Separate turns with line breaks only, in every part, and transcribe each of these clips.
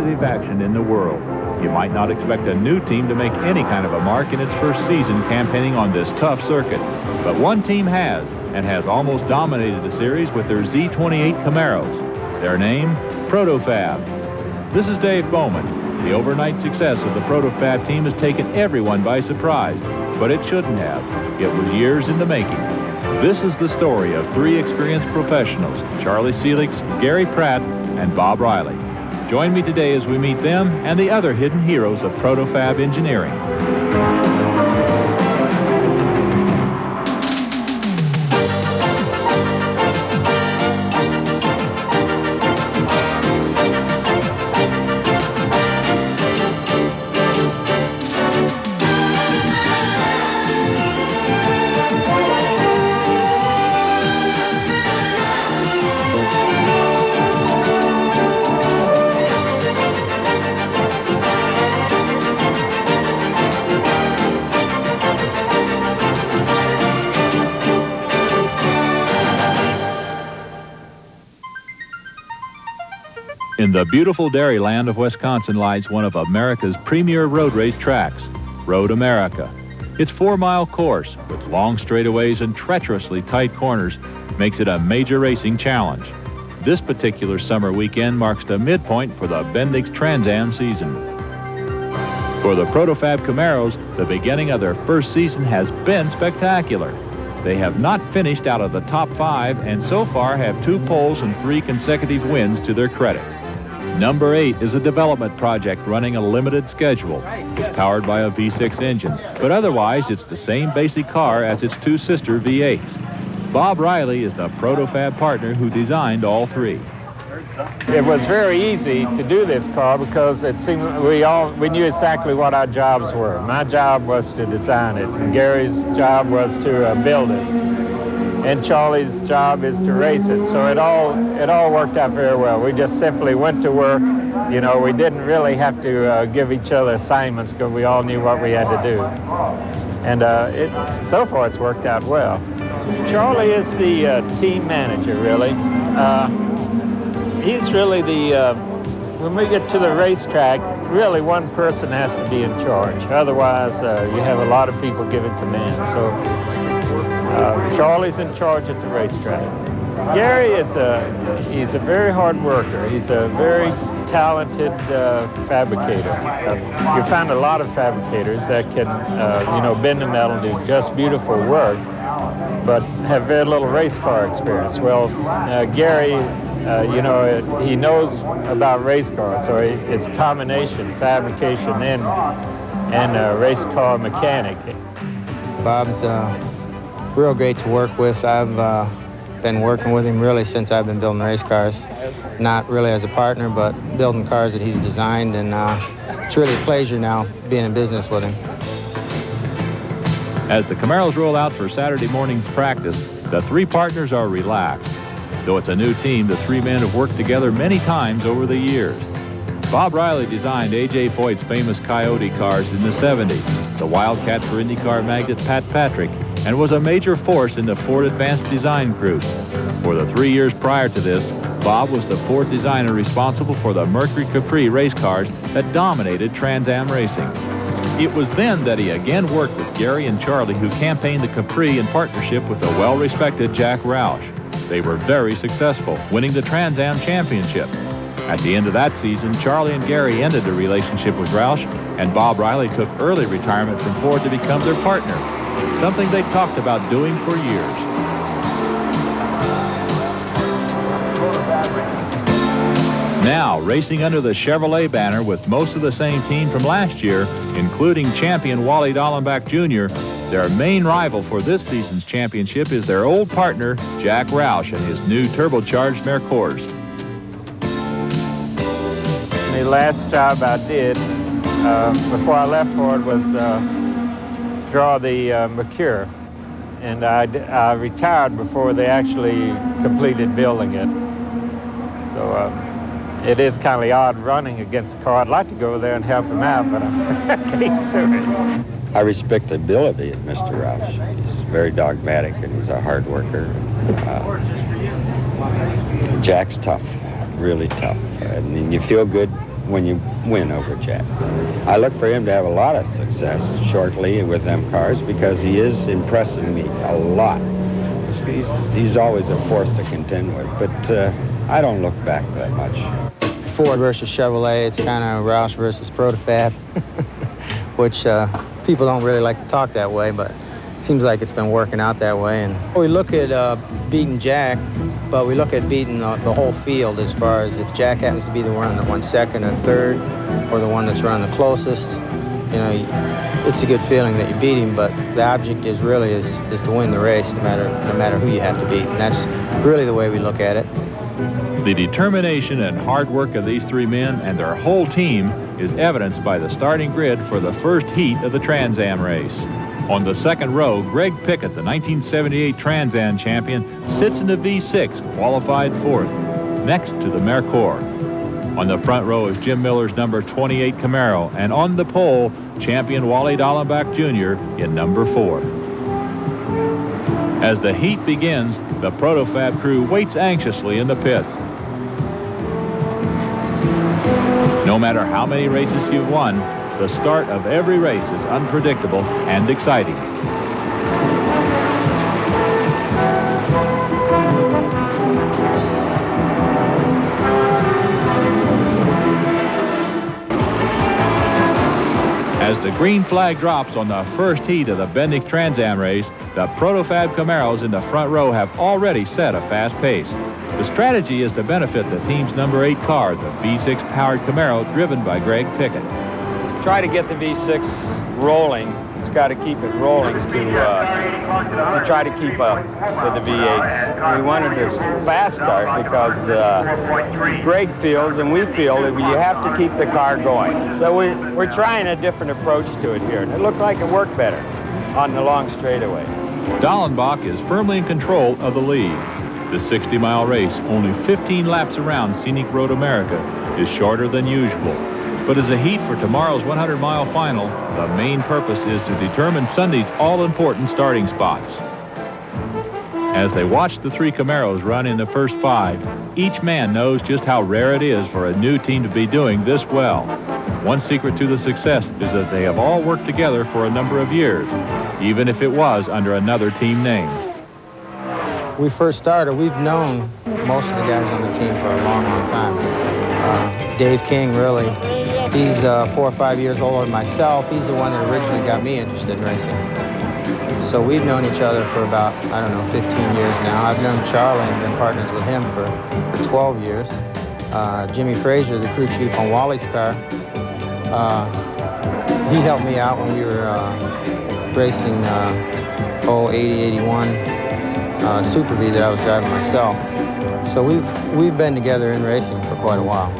competitive action in the world. You might not expect a new team to make any kind of a mark in its first season campaigning on this tough circuit. But one team has, and has almost dominated the series with their Z28 Camaros. Their name, Protofab. This is Dave Bowman. The overnight success of the Protofab team has taken everyone by surprise, but it shouldn't have. It was years in the making. This is the story of three experienced professionals, Charlie Seelix, Gary Pratt, and Bob Riley. Join me today as we meet them and the other hidden heroes of Protofab engineering. In the beautiful dairy land of Wisconsin lies one of America's premier road race tracks, Road America. Its 4-mile course, with long straightaways and treacherously tight corners, makes it a major racing challenge. This particular summer weekend marks the midpoint for the Bendix Trans Am season. For the Protofab Camaros, the beginning of their first season has been spectacular. They have not finished out of the top 5 and so far have 2 poles and 3 consecutive wins to their credit. Number 8 is a development project running a limited schedule. It's powered by a V6 engine, but otherwise it's the same basic car as its 2 sister V8s. Bob Riley is the Protofab partner who designed all 3.
It was very easy to do this car because it seemed we knew exactly what our jobs were. My job was to design it, and Gary's job was to build it, and Charlie's job is to race it. So it all worked out very well. We just simply went to work. You know, we didn't really have to give each other assignments because we all knew what we had to do. And so far it's worked out well. Charlie is the team manager, really. He's really when we get to the racetrack, really one person has to be in charge. Otherwise, you have a lot of people giving commands. So Charlie's in charge at the racetrack. Gary he's a very hard worker. He's a very talented fabricator. You find a lot of fabricators that can, bend the metal and do just beautiful work, but have very little race car experience. Well, Gary, he knows about race cars, so it's a combination, fabrication and race car mechanic.
Bob's real great to work with. I've been working with him really since I've been building race cars. Not really as a partner, but building cars that he's designed, and it's really a pleasure now being in business with him.
As the Camaros roll out for Saturday morning's practice, the 3 partners are relaxed. Though it's a new team, the 3 men have worked together many times over the years. Bob Riley designed A.J. Foyt's famous Coyote cars in the 70s, the Wildcat for IndyCar magnate Pat Patrick, and was a major force in the Ford Advanced Design crew. For the 3 years prior to this, Bob was the Ford designer responsible for the Mercury Capri race cars that dominated Trans Am racing. It was then that he again worked with Gary and Charlie, who campaigned the Capri in partnership with the well-respected Jack Roush. They were very successful, winning the Trans Am Championship. At the end of that season, Charlie and Gary ended their relationship with Roush, and Bob Riley took early retirement from Ford to become their partner, something they talked about doing for years. Now, racing under the Chevrolet banner with most of the same team from last year, including champion Wally Dallenbach Jr., their main rival for this season's championship is their old partner, Jack Roush, and his new turbocharged Mercors.
The last job I did before I left Ford was draw the Mercure, and I retired before they actually completed building it. So it is kind of odd running against the car. I'd like to go over there and help him out, but I can't do it.
I respect the ability of Mr. Roush. He's very dogmatic and he's a hard worker. Jack's tough, really tough. And you feel good when you win over Jack. I look for him to have a lot of success shortly with them cars because he is impressing me a lot. He's always a force to contend with, but I don't look back that much.
Ford versus Chevrolet, it's kind of Roush versus Protofab, which people don't really like to talk that way, but it seems like it's been working out that way. And we look at beating Jack, but we look at beating the whole field as far as if Jack happens to be the one that won second and third, or the one that's run the closest. You know, it's a good feeling that you beat him, but the object is really is to win the race, no matter who you have to beat, and that's really the way we look at it.
The determination and hard work of these three men and their whole team is evidenced by the starting grid for the first heat of the Trans Am race. On the second row, Greg Pickett, the 1978 Trans Am champion, sits in the V6, qualified fourth, next to the Mercor. On the front row is Jim Miller's number 28 Camaro, and on the pole, champion Wally Dallenbach Jr. in number 4. As the heat begins, the Protofab crew waits anxiously in the pits. No matter how many races you've won, the start of every race is unpredictable and exciting. As the green flag drops on the first heat of the Bendix Trans Am race, the Protofab Camaros in the front row have already set a fast pace. The strategy is to benefit the team's number 8 car, the V6 powered Camaro driven by Greg Pickett.
Try to get the V6 rolling. It's got to keep it rolling to try to keep up with the V8s. We wanted this fast start because Greg feels and we feel that you have to keep the car going. So we're trying a different approach to it here, and it looked like it worked better on the long straightaway.
Dallenbach is firmly in control of the lead. The 60-mile race, only 15 laps around Scenic Road America, is shorter than usual. But as a heat for tomorrow's 100-mile final, the main purpose is to determine Sunday's all-important starting spots. As they watch the 3 Camaros run in the first 5, each man knows just how rare it is for a new team to be doing this well. One secret to the success is that they have all worked together for a number of years, even if it was under another team name.
We first started, we've known most of the guys on the team for a long, long time. Dave King, really, he's 4 or 5 years older than myself. He's the one that originally got me interested in racing. So we've known each other for about, I don't know, 15 years now. I've known Charlie and been partners with him for 12 years. Jimmy Frazier, the crew chief on Wally's car, he helped me out when we were racing 80, 81 Super V that I was driving myself. So we've been together in racing for quite a while.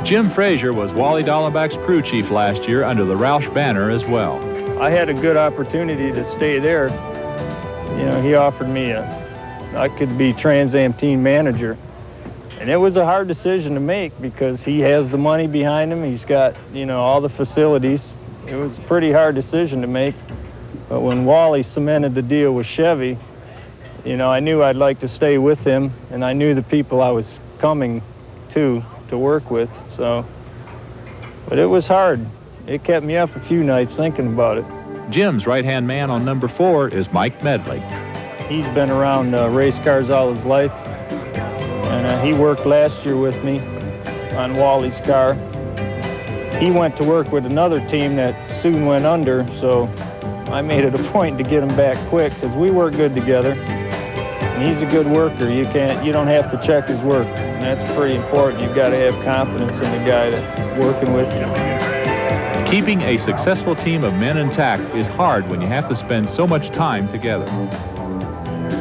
Jim Frazier was Wally Dallenbach's crew chief last year under the Roush banner as well.
I had a good opportunity to stay there. You know, he offered me I could be Trans Am team manager. And it was a hard decision to make because he has the money behind him. He's got, you know, all the facilities. It was a pretty hard decision to make. But when Wally cemented the deal with Chevy, you know, I knew I'd like to stay with him, and I knew the people I was coming to work with, so. But it was hard. It kept me up a few nights thinking about it.
Jim's right-hand man on number 4 is Mike Medley.
He's been around race cars all his life, and he worked last year with me on Wally's car. He went to work with another team that soon went under, so I made it a point to get him back quick because we work good together. And he's a good worker. You don't have to check his work, and that's pretty important. You've got to have confidence in the guy that's working with you.
Keeping a successful team of men intact is hard when you have to spend so much time together.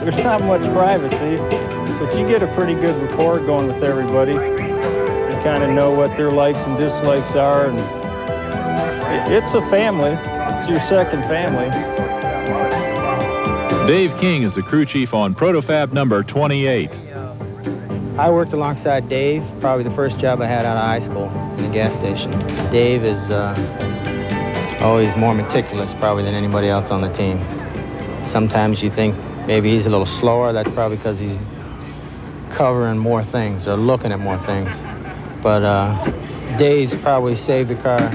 There's not much privacy, but you get a pretty good rapport going with everybody. You kind of know what their likes and dislikes are, and it's a family. It's your second family.
Dave King is the crew chief on Protofab number 28.
I worked alongside Dave, probably the first job I had out of high school in the gas station. Dave is always more meticulous probably than anybody else on the team. Sometimes you think maybe he's a little slower. That's probably because he's covering more things or looking at more things. But days probably saved the car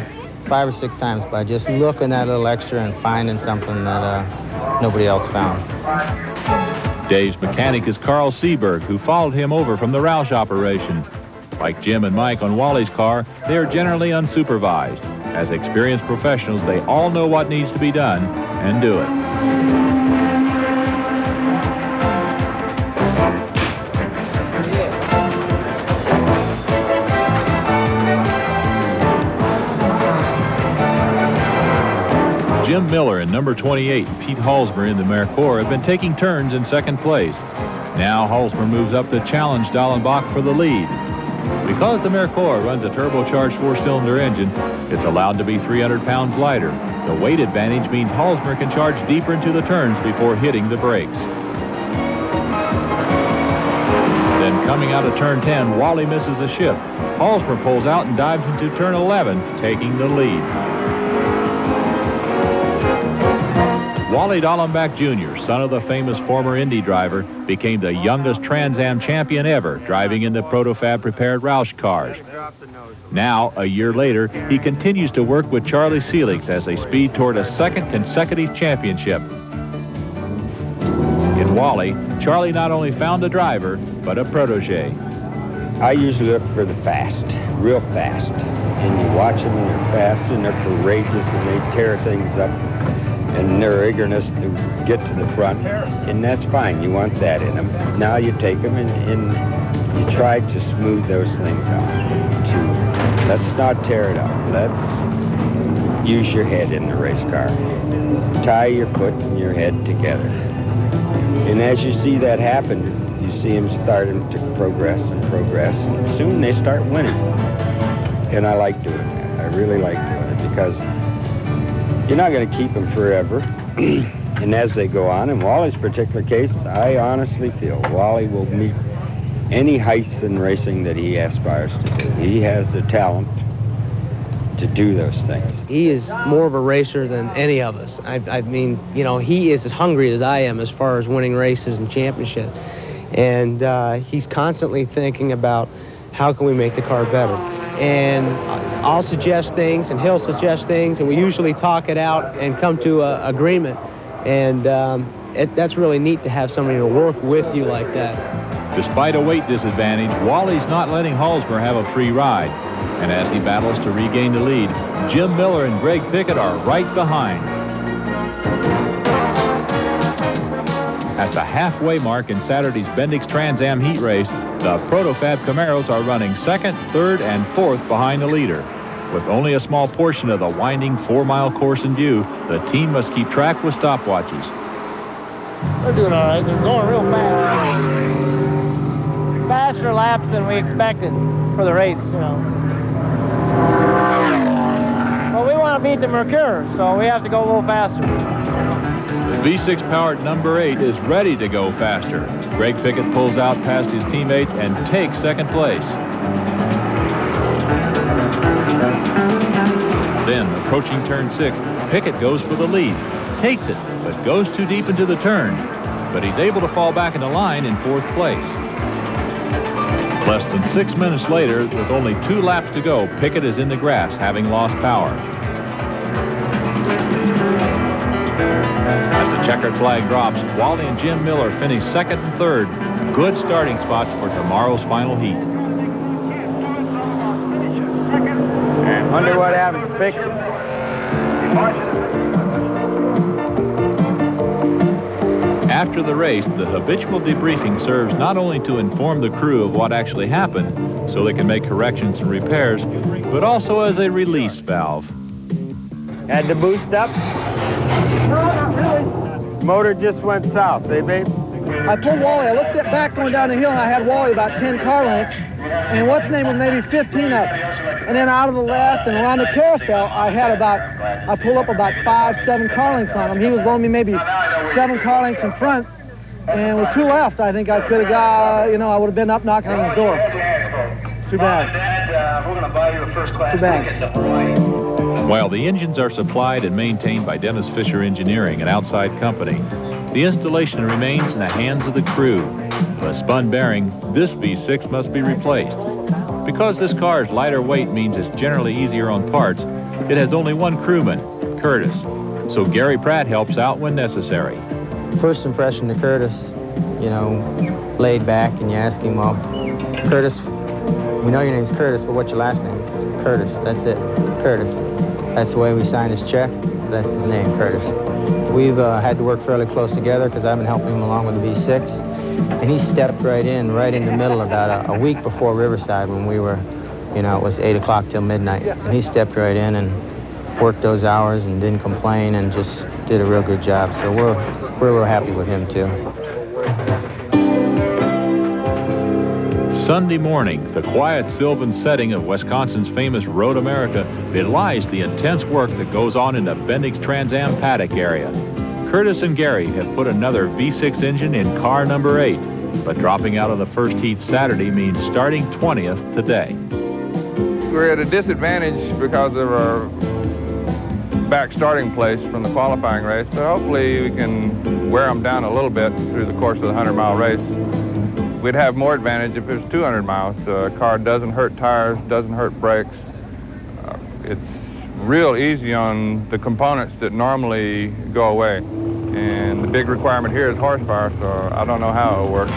5 or 6 times by just looking at a little extra and finding something that nobody else found.
Dave's mechanic is Carl Seberg, who followed him over from the Roush operation. Like Jim and Mike on Wally's car, they are generally unsupervised. As experienced professionals, they all know what needs to be done and do it. Jim Miller and number 28, Pete Halsmer in the Merkur, have been taking turns in second place. Now Halsmer moves up to challenge Dallenbach for the lead. Because the Merkur runs a turbocharged 4-cylinder engine, it's allowed to be 300 pounds lighter. The weight advantage means Halsmer can charge deeper into the turns before hitting the brakes. Then coming out of turn 10, Wally misses a shift. Halsmer pulls out and dives into turn 11, taking the lead. Wally Dallenbach Jr., son of the famous former Indy driver, became the youngest Trans Am champion ever, driving in the Protofab prepared Roush cars. Now, a year later, he continues to work with Charlie Seelix as they speed toward a second consecutive championship. In Wally, Charlie not only found a driver, but a protege.
I usually look for the fast, real fast. And you watch them and they're fast and they're courageous and they tear things up. And their eagerness to get to the front, and that's fine. You want that in them. Now you take them and you try to smooth those things out. Let's not tear it up. Let's use your head in the race car. Tie your foot and your head together. And as you see that happen, you see them starting to progress and progress, and soon they start winning. And I like doing that. I really like doing it because you're not going to keep them forever. And as they go on, in Wally's particular case, I honestly feel Wally will meet any heights in racing that he aspires to do. He has the talent to do those things.
He is more of a racer than any of us. I mean, you know, he is as hungry as I am as far as winning races and championships. And he's constantly thinking about how can we make the car better. And I'll suggest things, and he'll suggest things, and we usually talk it out and come to an agreement. And that's really neat to have somebody to work with you like that.
Despite a weight disadvantage, Wally's not letting Halsmer have a free ride. And as he battles to regain the lead, Jim Miller and Greg Pickett are right behind. At the halfway mark in Saturday's Bendix Trans Am heat race, the Protofab Camaros are running second, third, and fourth behind the leader. With only a small portion of the winding 4-mile course in view, the team must keep track with stopwatches.
They're doing all right. They're going real fast. Faster laps than we expected for the race, you know. Well, we want to beat the Merkur, so we have to go a little faster.
The V6-powered number 8 is ready to go faster. Greg Pickett pulls out past his teammates and takes second place. Then, approaching turn 6, Pickett goes for the lead, takes it, but goes too deep into the turn. But he's able to fall back into line in 4th place. Less than 6 minutes later, with only 2 laps to go, Pickett is in the grass, having lost power. As the checkered flag drops, Wally and Jim Miller finish second and third. Good starting spots for tomorrow's final heat.
Wonder what happened to Pickett.
After the race, the habitual debriefing serves not only to inform the crew of what actually happened, so they can make corrections and repairs, but also as a release valve.
Had to boost up? Motor just went south, eh, babe?
I pulled Wally. I looked back going down the hill, and I had Wally about 10 car lengths, and what's name was maybe 15 up. And then out of the left and around the carousel, I pulled up about 5-7 car lengths on him. He was blowing me maybe 7 car lengths in front, and with 2 left, I think I could have got, you know, I would have been up knocking on his door. Too bad. Too bad.
While the engines are supplied and maintained by Dennis Fisher Engineering, an outside company, the installation remains in the hands of the crew. With a spun bearing, this V6 must be replaced. Because this car's lighter weight means it's generally easier on parts, it has only one crewman, Curtis. So Gary Pratt helps out when necessary.
First impression to Curtis, you know, laid back, and you ask him, well, Curtis, we know your name's Curtis, but what's your last name? He says, Curtis, that's it, Curtis. That's the way we signed his check. That's his name, Curtis. We've had to work fairly close together because I've been helping him along with the V6. And he stepped right in the middle about a week before Riverside when we were, you know, it was 8 o'clock till midnight. And he stepped right in and worked those hours and didn't complain and just did a real good job. So we're real happy with him, too.
Sunday morning, the quiet sylvan setting of Wisconsin's famous Road America belies the intense work that goes on in the Bendix Trans Am paddock area. Curtis and Gary have put another V6 engine in car number 8, but dropping out of the first heat Saturday means starting 20th today.
We're at a disadvantage because of our back starting place from the qualifying race, but hopefully we can wear them down a little bit through the course of the 100-mile race. We'd have more advantage if it was 200 miles. The car doesn't hurt tires, doesn't hurt brakes. It's real easy on the components that normally go away. And the big requirement here is horsepower, so I don't know how it'll work.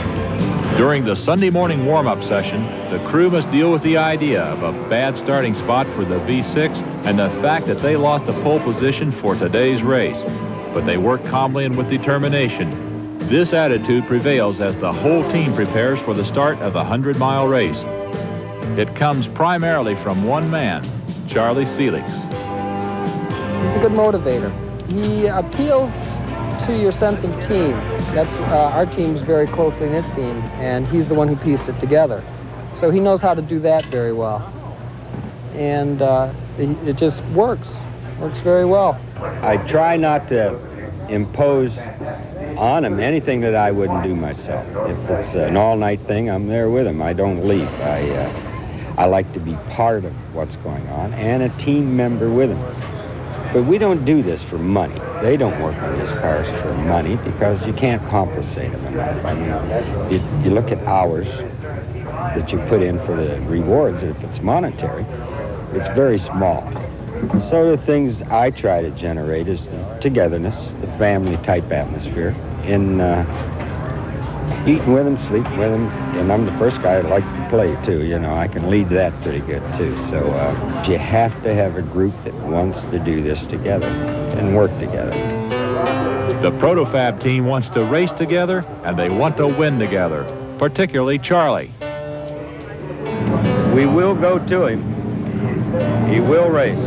During the Sunday morning warm-up session, the crew must deal with the idea of a bad starting spot for the V6 and the fact that they lost the pole position for today's race. But they work calmly and with determination. This attitude prevails as the whole team prepares for the start of the 100-mile race. It comes primarily from one man, Charlie Seelix.
He's a good motivator. He appeals to your sense of team. That's our team's very closely knit team, and he's the one who pieced it together. So he knows how to do that very well. And it just works very well.
I try not to impose on him anything that I wouldn't do myself. If it's an all-night thing, I'm there with him. I don't leave. I like to be part of what's going on and a team member with him. But we don't do this for money. They don't work on these cars for money because you can't compensate them enough. I mean, you look at hours that you put in for the rewards, if it's monetary, it's very small. So the things I try to generate is the togetherness, the family-type atmosphere, in eating with them, sleeping with them, and I'm the first guy that likes to play, too. You know, I can lead that pretty good, too. So you have to have a group that wants to do this together and work together.
The Protofab team wants to race together, and they want to win together, particularly Charlie.
We will go to him. He will race.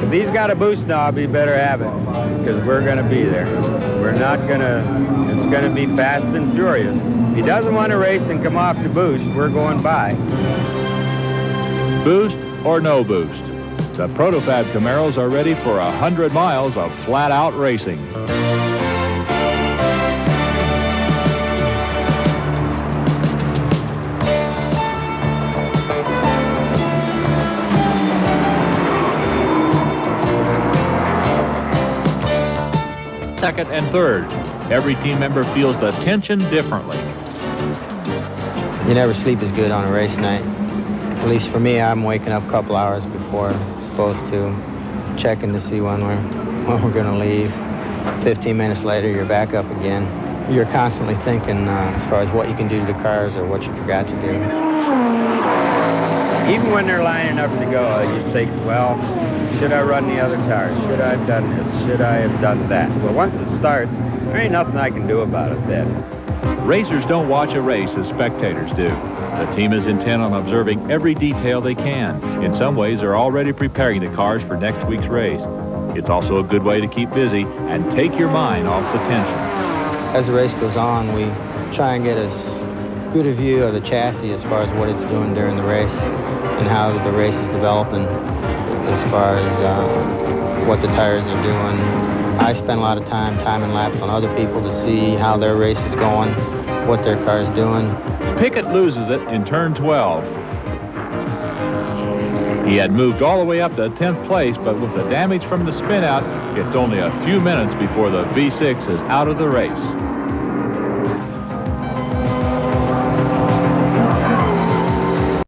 If he's got a boost knob, he better have it, because we're going to be there. We're not going to, it's going to be fast and furious. If he doesn't want to race and come off the boost, we're going by.
Boost or no boost, the Protofab Camaros are ready for 100 miles of flat-out racing. Second and third, every team member feels the tension differently.
You never sleep as good on a race night. At least for me, I'm waking up a couple hours before I'm supposed to, checking to see when we're going to leave. 15 minutes later, you're back up again. You're constantly thinking as far as what you can do to the cars or what you forgot to do.
Even when they're lining up to go, you think, well, should I run the other tires? Should I have done this? Should I have done that? Well, once it starts, there ain't nothing I can do about it then.
Racers don't watch a race as spectators do. The team is intent on observing every detail they can. In some ways, they're already preparing the cars for next week's race. It's also a good way to keep busy and take your mind off the tension.
As the race goes on, we try and get as good a view of the chassis as far as what it's doing during the race and how the race is developing as far as what the tires are doing. I spend a lot of time timing laps on other people to see how their race is going, what their car is doing.
Pickett loses it in turn 12. He had moved all the way up to 10th place, but with the damage from the spin out, it's only a few minutes before the V6 is out of the race.